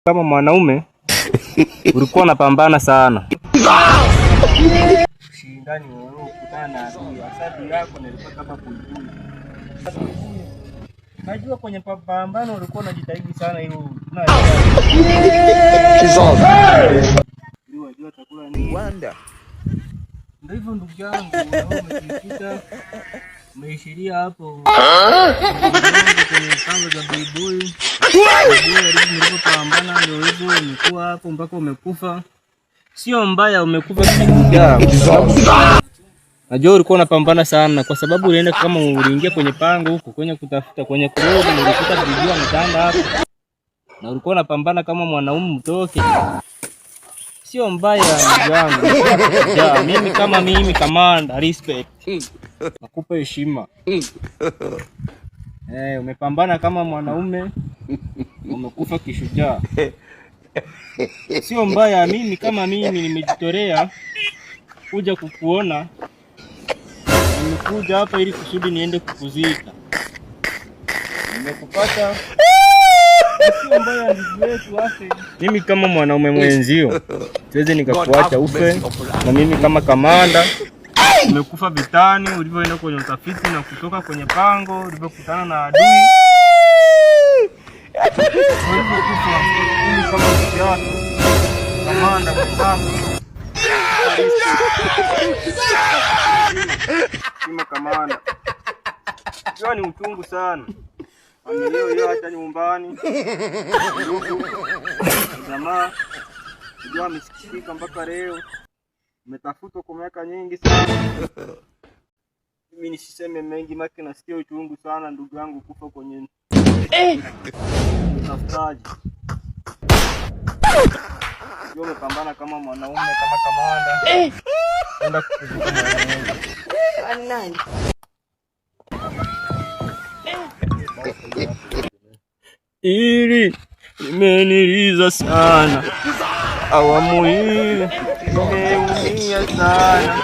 Kama mwanaume ulikuwa unapambana sana. Shindani wewe ukutana na adui. Asadi yako nilikuwa kama kuijua. Najua kwenye pambano ulikuwa unajitahidi sana hiyo. Unajua chakula ni wanda. Ndio hivyo ndugu yangu, umekipita. Umeishiria hapo. Kwenye kamba za buibui. Nilipopambana ndio hivyo umekuwa hapo mpaka umekufa. Sio mbaya umekufa kishujaa. Najua ulikuwa unapambana sana kwa sababu ulienda kama uliingia kwenye pango huko kwenye kutafuta kwenye kurudi ulikuta bidii mtanda hapo. Na ulikuwa unapambana kama mwanaume mtoke. Sio mbaya ndugu yangu. Ja, mimi kamanda respect. Nakupa heshima. Umepambana kama mwanaume, umekufa kishujaa. Sio mbaya, mimi nimejitolea kuja kukuona. Nimekuja hapa ili kusudi niende kukuzika. Nimekupata. Sio mbaya ndugu yetu afe. Mimi kama mwanaume mwenzio, siwezi nikakuacha ufe. Na mimi kama kamanda umekufa vitani ulivyoenda kwenye utafiti na kutoka kwenye pango ulivyokutana na adui. Ulivyokufa mimi kama kijana kamanda mwenzangu. Kama kamanda. Hiyo ni uchungu sana. Leo hata nyumbani. Jamaa ndio amesikika mpaka leo. Umetafutwa kwa miaka nyingi sana. Mimi nisiseme mengi maki nasikia uchungu sana ndugu yangu kufa kwenye utafutaji. Sio umepambana kama mwanaume kama kamanda. Nenda kukuzika mwanaume. Anani? Ili imeniliza sana. Awamu hii nimeumia sana.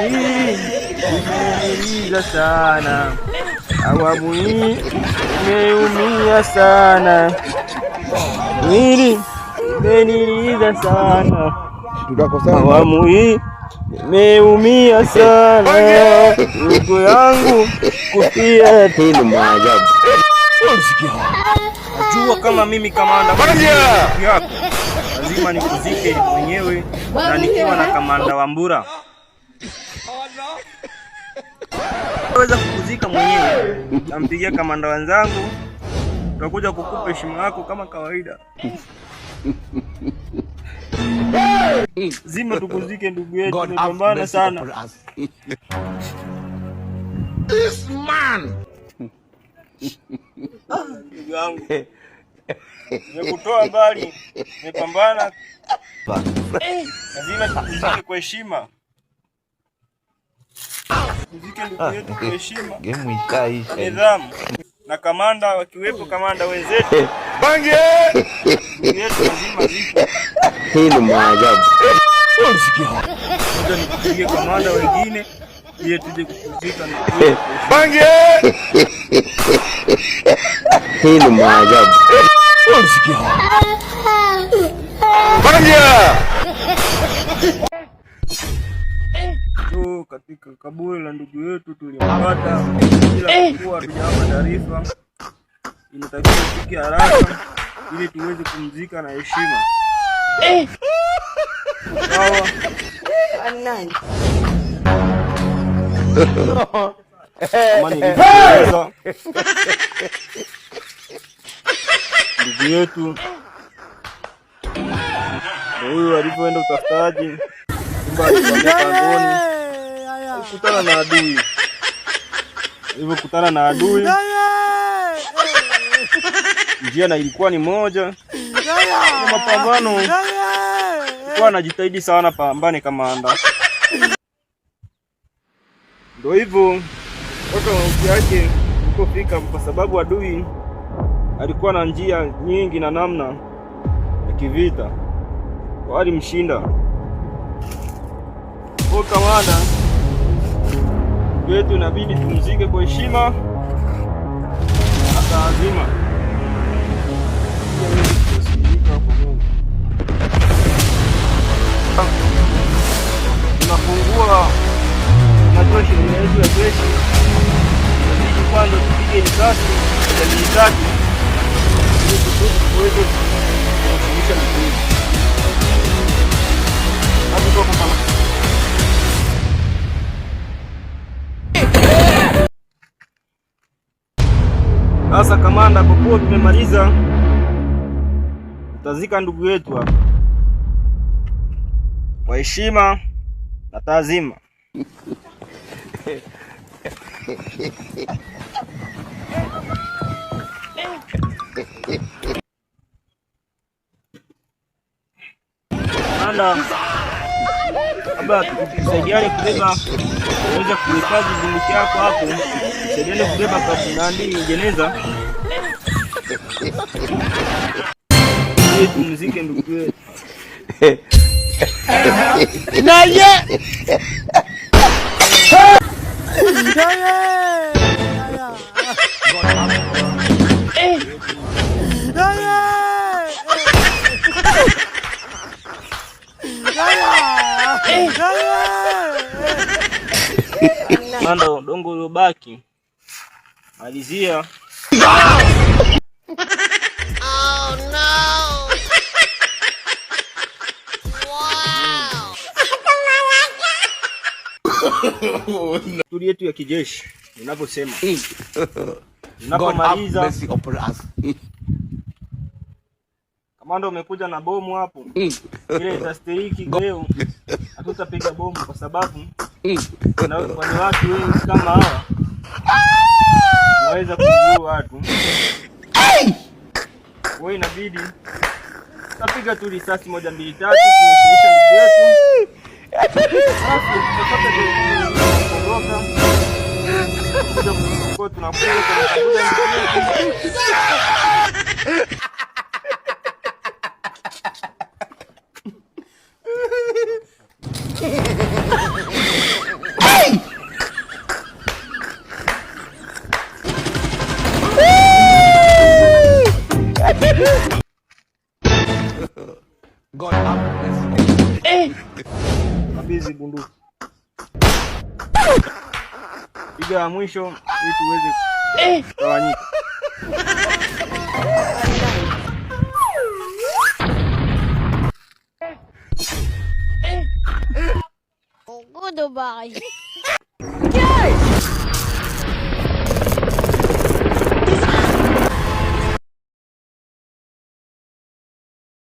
Nimeumia sana. Awamu hii nimeumia sana. Nimeumia sana. Awamu hii nimeumia sana. Ndugu yangu kufia tena maajabu. Najua kama mimi kamanda yako lazima nikuzike mwenyewe na nikiwa na kamanda wa Mbura. Naweza kukuzika mwenyewe. Nampigia kamanda wenzangu. Tutakuja kukupa heshima yako kama kawaida. Zima tukuzike ndugu yetu, tumepambana sana. This man. Ndugu yangu. Nimekutoa mbali. Nimepambana. Lazima tukuzike kwa heshima. Tukuzike ndugu yetu kwa heshima. Game ikaisha. Nidhamu. Na kamanda wakiwepo kamanda wenzetu. Bange! Ndugu yetu lazima zipo. Hii ni maajabu. Ndio nikupigie kamanda wengine ili tuje kukuzika na Bange! Hii ni maajabu. Bange! Katika kaburi la ndugu yetu tulimpata bila kuwa tujawapa taarifa. Inatakiwa tufike haraka ili tuweze kumzika na heshima. Sawa. Anani? Ndugu yetu huyu alipoenda utafutaji kutana na adui. Kutana na adui. Njia na ilikuwa ni moja. Mapambano. Kwa anajitahidi sana pambane kamanda. Ndio hivyo mpaka mauti yake ulipofika kwa sababu adui alikuwa na njia nyingi na namna ya kivita. Kwa alimshinda. Kwa kamanda wetu inabidi tumzike kwa heshima hata azima. 2 ili tuweze kuwasilisha vizuri. Sasa kamanda, kwa kuwa tumemaliza, tutazika ndugu yetu hapa kwa heshima na taazima. Kamanda, kabla tusaidiane kubeba, unaweza kuhifadhi bunduki yako hapo, tusaidiane kubeba kabla jeneza. Tumzike ndugu yetu. Naye Manda udongo uliobaki malizia. Oh no! Wow! Tuli yetu ya kijeshi ninaposema, unapomaliza kamanda, umekuja na bomu hapo, ile itasteriki leo. Hatutapiga bomu kwa sababu na wale watu wengi kama hawa naweza kuua watu. Wewe inabidi tapiga tu risasi 1 2 3 kumheshimisha ndugu yetu. Kabizi bunduki, piga ya mwisho ili tuweze kutawanyika. Goodbye.